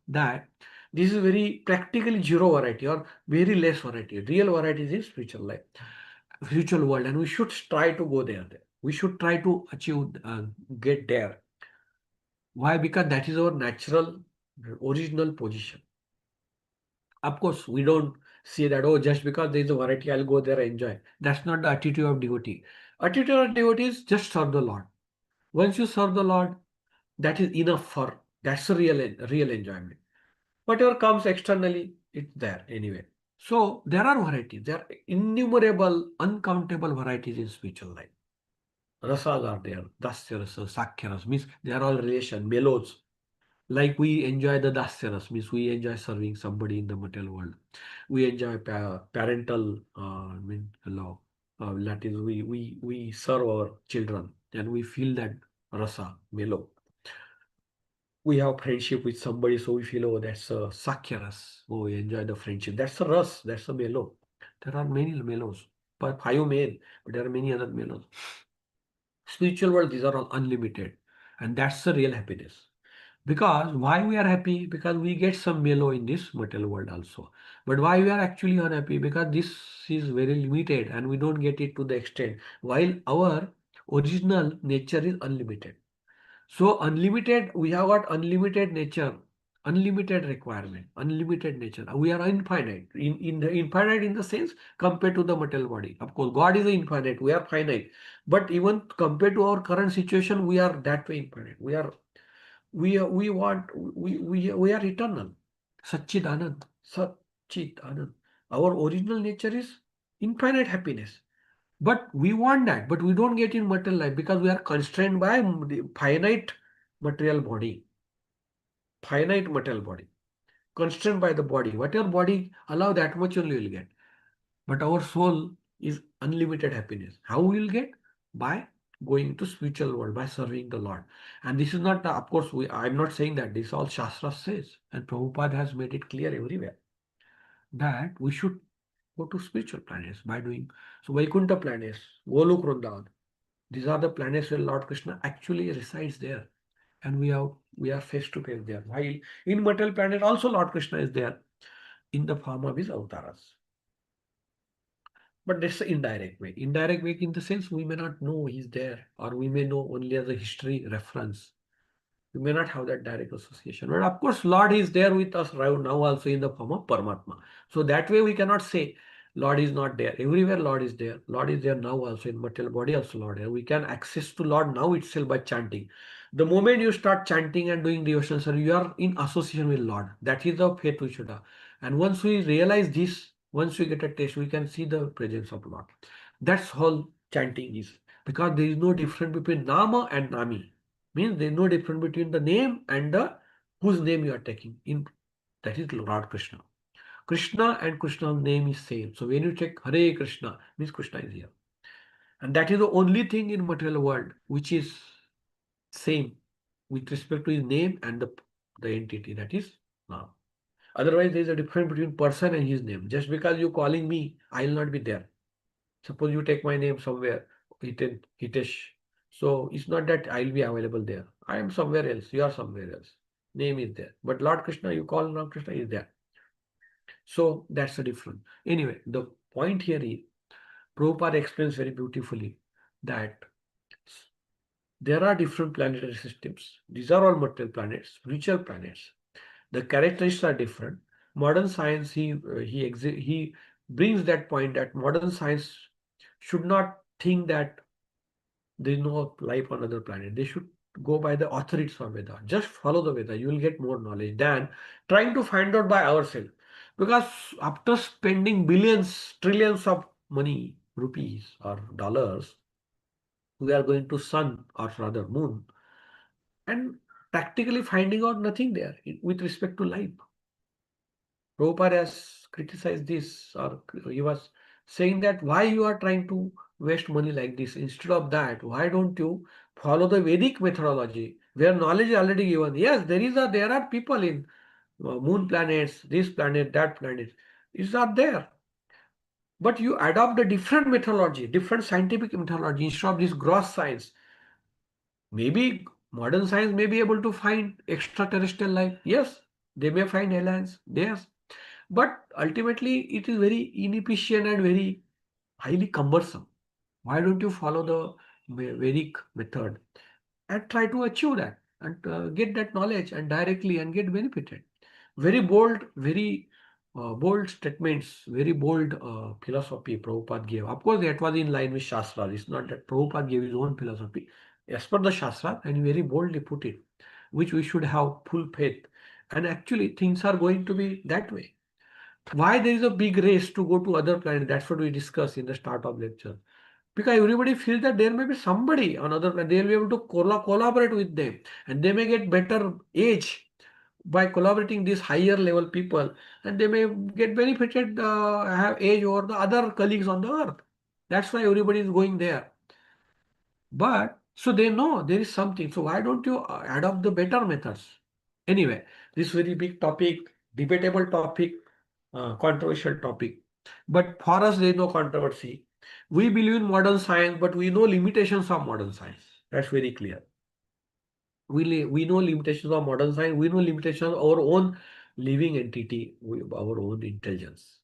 that this is very practically zero variety or very less variety. Real variety is in spiritual life, spiritual world, and we should try to go there. We should try to achieve, get there. Why? Because that is our natural, original position. Of course, we don't say that, oh, just because there is a variety, I'll go there and enjoy. That's not the attitude of devotee. Attitude of devotee is just serve the Lord. Once you serve the Lord, that is enough for, that's a real enjoyment. Whatever comes externally, it's there anyway. So there are varieties. There are innumerable, uncountable varieties in spiritual life. Rasas are there. Dasya rasa, Sakhya rasa, means they are all relation, mellows. Like we enjoy the Dasya, means we enjoy serving somebody in the material world. We enjoy parental love. That is, we serve our children and we feel that rasa, mellow. We have friendship with somebody, so we feel, oh, that's a Sakya ras. Oh, we enjoy the friendship. That's a ras, that's a mellow. There are many mellows, but five male, but there are many other mellows. Spiritual world, these are all unlimited, and that's the real happiness. Because why we are happy? Because we get some mellow in this material world also. But why we are actually unhappy? Because this is very limited and we don't get it to the extent. While our original nature is unlimited. So unlimited, we have got unlimited nature, unlimited requirement, unlimited nature. We are infinite. In the infinite in the sense compared to the material body. Of course, God is infinite. We are finite. But even compared to our current situation, we are that way infinite. We want we are eternal. Satchid Anand. Satchid Anand. Our original nature is infinite happiness. But we want that, but we don't get in material life because we are constrained by the finite material body, finite material body, constrained by the body. Whatever body allow, that much only will get. But our soul is unlimited happiness. How we will get? By going to spiritual world, by serving the Lord. And this is not, of course, I'm not saying that. This all Shastra says, and Prabhupada has made it clear everywhere that we should go to spiritual planets by doing so. Vaikuntha planets, Golok Vrindavan. These are the planets where Lord Krishna actually resides there. And we are face to face there. While in material planet also Lord Krishna is there in the form of his avatars. But that's the indirect way. Indirect way in the sense we may not know he's there, or we may know only as a history reference. We may not have that direct association. But of course, Lord is there with us right now also in the form of Paramatma. So that way we cannot say Lord is not there. Everywhere Lord is there. Lord is there now also in material body also Lord here. We can access to Lord now itself by chanting. The moment you start chanting and doing devotional service, you are in association with Lord. That is the faith we should have. And once we realize this, once we get a taste, we can see the presence of Lord. That's all chanting is. Because there is no difference between Nama and Nami. Means there is no difference between the name and the whose name you are taking. In that is Lord Krishna. Krishna and Krishna's name is same. So when you check Hare Krishna, means Krishna is here. And that is the only thing in material world which is same with respect to his name and the entity, that is Nam. Otherwise, there is a difference between person and his name. Just because you calling me, I will not be there. Suppose you take my name somewhere, Hitesh. So it's not that I'll be available there. I am somewhere else. You are somewhere else. Name is there. But Lord Krishna, you call Lord Krishna is there. So that's the difference. Anyway, the point here is Prabhupada explains very beautifully that there are different planetary systems. These are all material planets, spiritual planets. The characteristics are different. Modern science, he brings that point that modern science should not think that there is no life on other planet. They should go by the authorities of Veda. Just follow the Veda. You will get more knowledge than trying to find out by ourselves. Because after spending billions, trillions of money, rupees or dollars, we are going to sun or rather moon and practically finding out nothing there with respect to life. Prabhupada has criticized this, or he was saying that why you are trying to waste money like this. Instead of that, why don't you follow the Vedic methodology where knowledge is already given? Yes, there are people in moon planets, this planet, that planet. These are there. But you adopt a different methodology, different scientific methodology instead of this gross science. Maybe modern science may be able to find extraterrestrial life. Yes, they may find aliens. Yes, but ultimately it is very inefficient and very highly cumbersome. Why don't you follow the Vedic method and try to achieve that and get that knowledge and directly and get benefited? Very bold statements, very bold philosophy Prabhupada gave. Of course, that was in line with Shastra. It's not that Prabhupada gave his own philosophy as per the Shastra and very boldly put it, which we should have full faith. And actually, things are going to be that way. Why there is a big race to go to other planets? That's what we discussed in the start of lecture. Because everybody feels that there may be somebody on other planet. They'll be able to collaborate with them, and they may get better age by collaborating these higher level people, and they may get benefited, have age over the other colleagues on the earth. That's why everybody is going there. But so they know there is something. So why don't you adopt the better methods? Anyway, this very big topic, debatable topic, controversial topic. But for us, there is no controversy. We believe in modern science, but we know limitations of modern science. That's very clear. we know limitations of modern science. We know limitations of our own living entity, our own intelligence.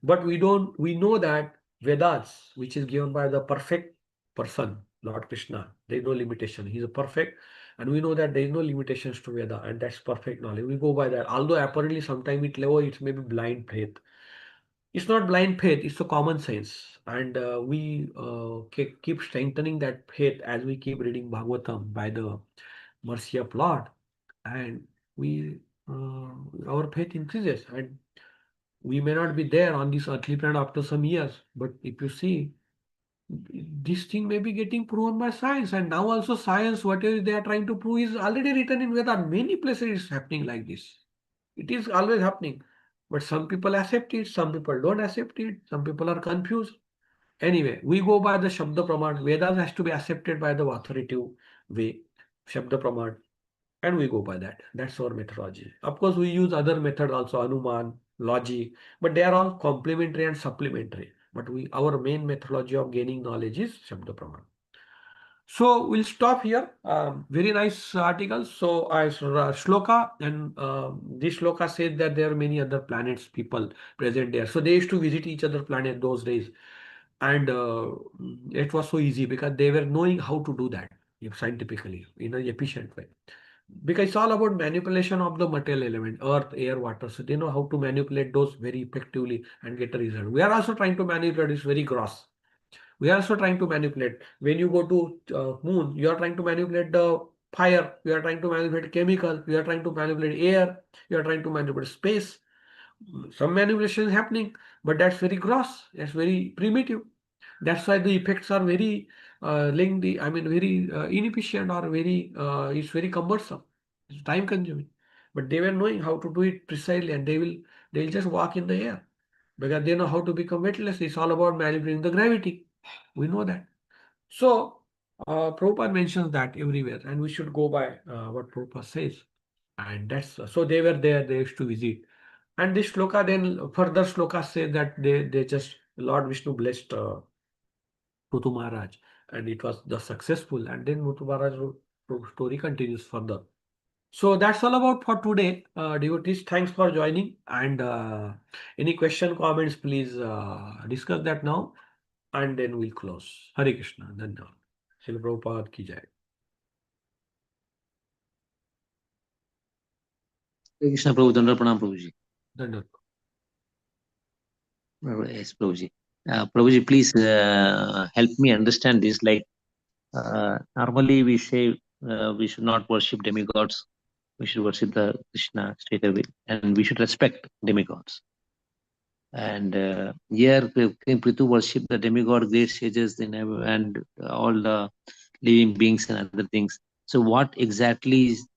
But we know that Vedas, which is given by the perfect person, Lord Krishna, there is no limitation. He is perfect. And we know that there is no limitations to Veda, and that's perfect knowledge. We go by that. Although apparently sometimes it may be blind faith. It's not blind faith, it's a common sense. And we keep strengthening that faith as we keep reading Bhagavatam by the mercy of Lord. And we uh, our faith increases. And we may not be there on this earthly planet after some years, but if you see, this thing may be getting proven by science. And now also science, whatever they are trying to prove, is already written in Veda. Many places it's happening like this. It is always happening. But some people accept it, some people don't accept it, some people are confused. Anyway, we go by the Shabda Praman. Vedas has to be accepted by the authoritative way, Shabda Praman, and we go by that. That's our methodology. Of course, we use other methods also, Anuman, logic, but they are all complementary and supplementary. But our main methodology of gaining knowledge is Shabda Praman. So we'll stop here. Very nice article. So Shloka, and this Shloka said that there are many other planets, people present there. So they used to visit each other planet those days, and it was so easy because they were knowing how to do that scientifically in an efficient way. Because it's all about manipulation of the material element, earth, air, water. So they know how to manipulate those very effectively and get a result. We are also trying to manipulate. It's very gross. We are also trying to manipulate. When you go to moon, you are trying to manipulate the fire. You are trying to manipulate chemical. You are trying to manipulate air. You are trying to manipulate space. Some manipulation is happening, but that's very gross. That's very primitive. That's why the effects are very lengthy. I mean, very inefficient, or it's very cumbersome. It's time consuming. But they were knowing how to do it precisely, and they'll just walk in the air because they know how to become weightless. It's all about manipulating the gravity. We know that. So, Prabhupada mentions that everywhere, and we should go by what Prabhupada says. And that's so they were there, they used to visit. And this shloka, then further shloka say that they just, Lord Vishnu blessed Muthu Maharaj, and it was the successful. And then Muthu Maharaj story continues further. So that's all about for today. Devotees, thanks for joining. And any question, comments, please discuss that now. And then we'll close. Hare Krishna. Dhanyavad. Srila Prabhupada ki jai. Hare Krishna Prabhu, Dandar Pranam Prabhuji. Dhanyavad. Yes, Prabhuji. Prabhuji, please help me understand this. Like, normally we say we should not worship demigods. We should worship the Krishna straight away, and we should respect demigods. And here, Prithu worship the demigod, great sages, and all the living beings and other things. So, what exactly is,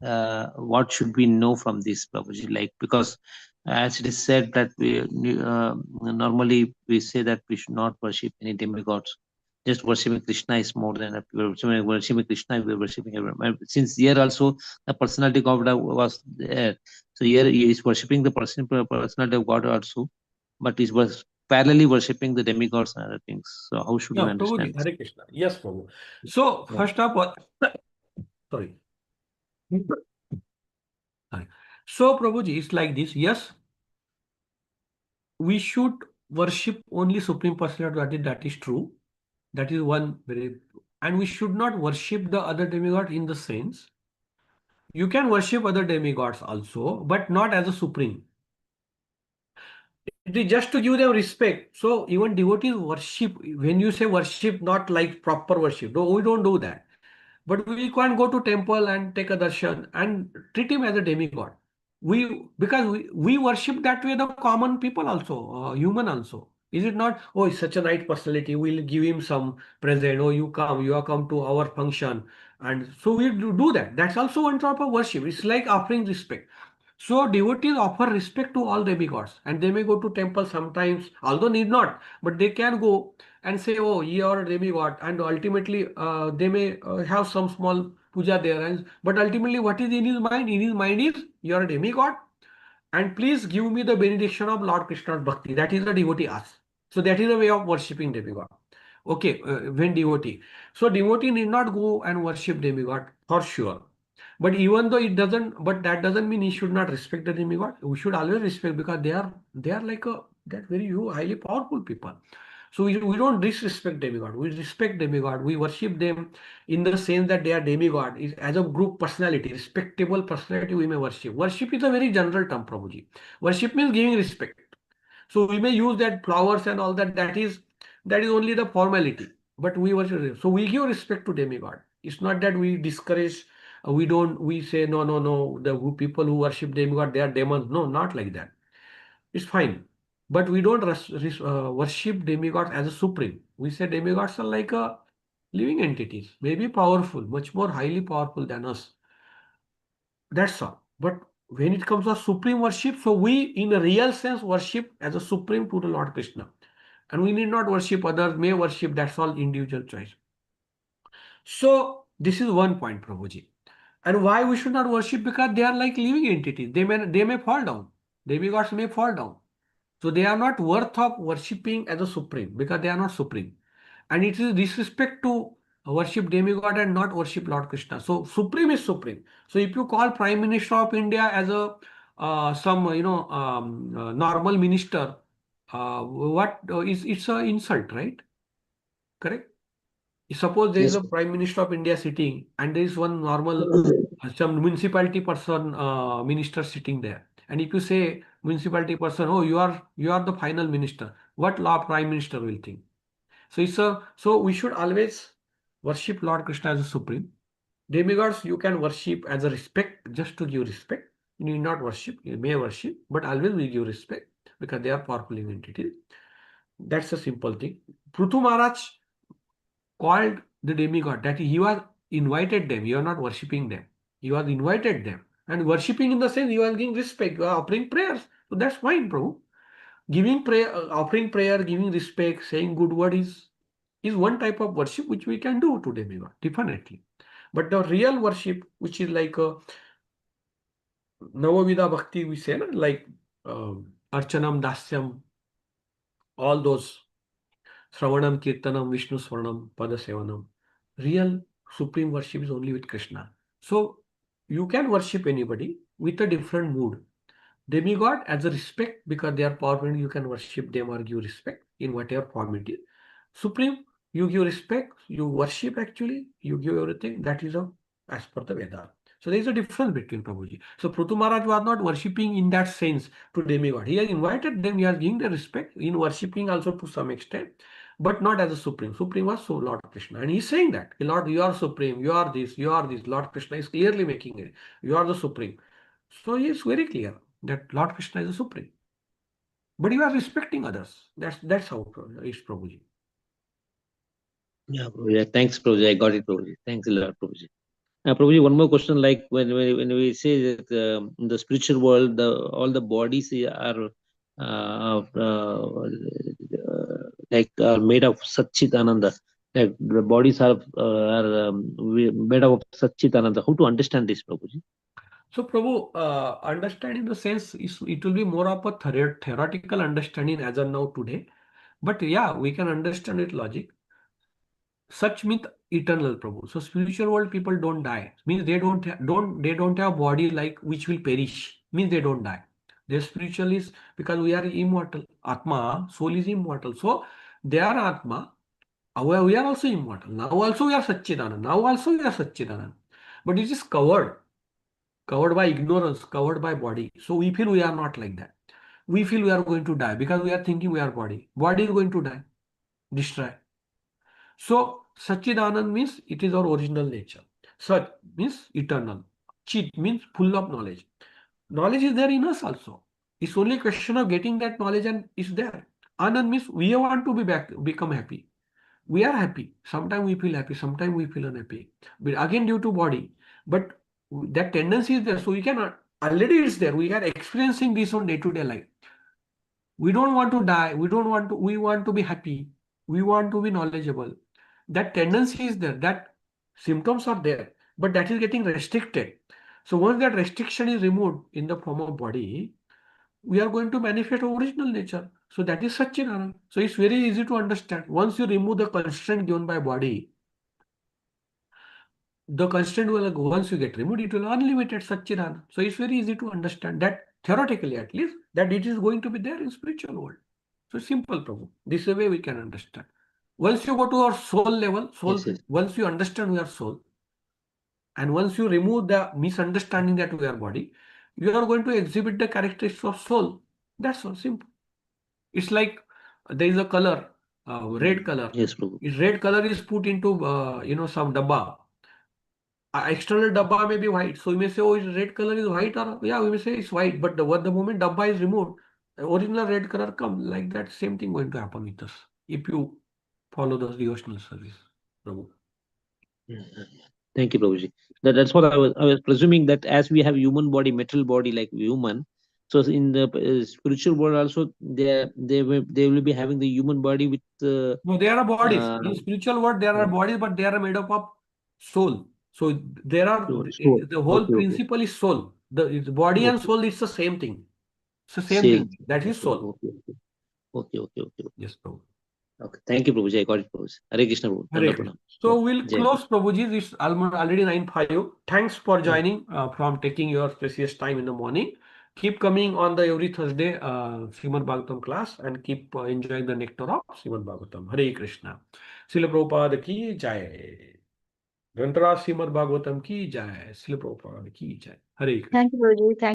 what should we know from this, Prabhuji? Like, because as it is said that we normally we say that we should not worship any demigods. Just worshiping Krishna is more than enough. Worshiping Krishna, we are worshiping everyone. Since here also the personality of God was there, so here he is worshiping the personality of God also, but he was parallelly worshipping the demigods and other things. So how should we Yeah, understand Prabhuji, this? Hare Krishna. Yes, Prabhu. So, Yeah. first of all, sorry. Sorry. So, Prabhuji, it's like this. Yes, we should worship only Supreme Personality. That is true. That is one very, and we should not worship the other demigod in the sense you can worship other demigods also, but not as a supreme. It is just to give them respect. So even devotees worship. When you say worship, not like proper worship. No, we don't do that. But we can't go to temple and take a darshan and treat him as a demigod. Because we worship that way the common people also, human also. Is it not? Oh, he's such a nice personality. We'll give him some present. Oh, you are come to our function. And so we do that. That's also one type of worship. It's like offering respect. So devotees offer respect to all demigods, and they may go to temple sometimes, although need not, but they can go and say, "Oh, you are a demigod," and ultimately they may have some small puja there. And but ultimately, what is in his mind? In his mind is, "You are a demigod, and please give me the benediction of Lord Krishna's bhakti." That is the devotee asks. So that is a way of worshipping demigod. Okay, when devotee. So devotee need not go and worship demigod for sure. But even though it doesn't, but that doesn't mean he should not respect the demigod. We should always respect because they are like a that very highly powerful people. So we don't disrespect demigod. We respect demigod. We worship them in the sense that they are demigod. Is as a group personality, respectable personality we may worship. Worship is a very general term, Prabhuji. Worship means giving respect. So we may use that flowers and all that. That is only the formality. But we worship. So we give respect to demigod. It's not that we discourage. We don't. We say no, no, no. The people who worship demigod, they are demons. No, not like that. It's fine. But we don't worship demigods as a supreme. We say demigods are like a living entities, maybe powerful, much more highly powerful than us. That's all. But when it comes to supreme worship, so we in a real sense worship as a supreme to the Lord Krishna. And we need not worship others, may worship, that's all individual choice. So this is one point, Prabhuji. And why we should not worship? Because they are like living entities. They may fall down. Demigods may fall down. So they are not worth of worshipping as a supreme because they are not supreme. And it is disrespect to worship demigod and not worship Lord Krishna. So supreme is supreme. So if you call Prime Minister of India as a some normal minister, what is it's a insult, right? Correct. Suppose there is Yes. a Prime Minister of India sitting and there is one normal some municipality person minister sitting there. And if you say municipality person, oh, you are the final minister, what law Prime Minister will think? So we should always worship Lord Krishna as a supreme. Demigods you can worship as a respect, just to give respect. You need not worship, you may worship, but always we give respect because they are powerful entities. That's a simple thing. Prithu Maharaj called the demigod, that he was invited them. You are not worshipping them. You are invited them. And worshipping in the sense you are giving respect, you are offering prayers. So that's fine, Prabhu. Giving prayer, offering prayer, giving respect, saying good word is one type of worship which we can do to demigod, definitely. But the real worship, which is like a Navavida Bhakti, we say, like Archanam, Dasyam, all those Sravanam, Kirtanam, Vishnu Swaranam, Pada Sevanam. Real supreme worship is only with Krishna. So you can worship anybody with a different mood. Demigod as a respect because they are powerful, you can worship them or give respect in whatever form it is. Supreme, you give respect, you worship actually, you give everything. That is as per the Veda. So there is a difference between Prabhuji. So Prithu Maharaj was not worshipping in that sense to demigod. He has invited them, he has given the respect in worshipping also to some extent, but not as a supreme. Supreme was so Lord Krishna. And he's saying that, Lord, you are supreme, you are this, you are this. Lord Krishna is clearly making it. You are the supreme. So he is very clear that Lord Krishna is the supreme. But you are respecting others. That's how it's Prabhuji. Yeah, Prabhuji. Yeah, thanks, Prabhuji. I got it, Prabhuji. Thanks a lot, Prabhuji. Prabhuji, one more question. Like when we say that in the spiritual world, all the bodies are like are made of Satchitananda. Like the bodies are made of Satchitananda. How to understand this, Prabhuji? So Prabhu, understand in the sense it will be more of a theoretical understanding as of now today. But yeah, we can understand it logic. Such means eternal, Prabhu. So spiritual world people don't die. Means they don't have body like which will perish. Means they don't die. Their spiritual is because we are immortal. Atma, soul is immortal. So they are Atma. We are also immortal. Now also we are Satchidanand. Now also we are Satchidanand. But it is covered by ignorance, covered by body. So we feel we are not like that. We feel we are going to die because we are thinking we are body. Body is going to die, destroy. So Satchidanand means it is our original nature. Sat means eternal. Chit means full of knowledge. Knowledge is there in us also. It's only a question of getting that knowledge and it's there. Anand means we want to become happy. We are happy. Sometimes we feel happy, sometimes we feel unhappy. But again, due to body. But that tendency is there. So we can already it's there. We are experiencing this on day-to-day life. We don't want to die. We want to be happy. We want to be knowledgeable. That tendency is there. That symptoms are there. But that is getting restricted. So once that restriction is removed in the form of body, we are going to manifest original nature. So that is Satchidanand. So it's very easy to understand. Once you remove the constraint given by body, the constraint will, once you get removed, it will unlimited Satchidanand. So it's very easy to understand that, theoretically at least, that it is going to be there in spiritual world. So simple, Prabhu. This is the way we can understand. Once you go to our soul level, Yes, yes. once you understand we are soul, and once you remove the misunderstanding that we are body, you are going to exhibit the characteristics of soul. That's all, simple. It's like there is a color, red color. Yes, Prabhu. If red color is put into, some dabba, external dabba may be white. So we may say, oh, is red color is white, or yeah, we may say it's white. But the moment dabba is removed, the original red color comes. Like that, same thing going to happen with us if you follow the devotional service, Prabhu. Thank you, Prabhuji. That's what I was presuming, that as we have human body, metal body like human, so in the spiritual world also they will be having the human body with No, there are bodies. uh, In spiritual world, there are bodies, but they are made up of soul. So there are, soul. the whole Okay, okay. principle is soul. The body and Okay. soul is the same thing. It's the same Same. thing. That is Okay, soul. okay, okay. Okay, okay, okay. Yes, Prabhu. Okay. Thank you, Prabhuji. I got it, Prabhuji. Hare Krishna, Prabhu. Hare Danda Krishna. Pranam. So we'll Jai Guru. close, Prabhuji. It's already 9:05. Thanks for Mm. joining, from taking your precious time in the morning. Keep coming on the every Thursday Srimad Bhagavatam class, and keep enjoying the nectar of Srimad Bhagavatam. Hare Krishna. Srila Prabhupada ki jai. Grantara Srimad Bhagavatam ki jai. Srila Prabhupada ki jai. Hare Krishna. Thank you, Guruji. Thank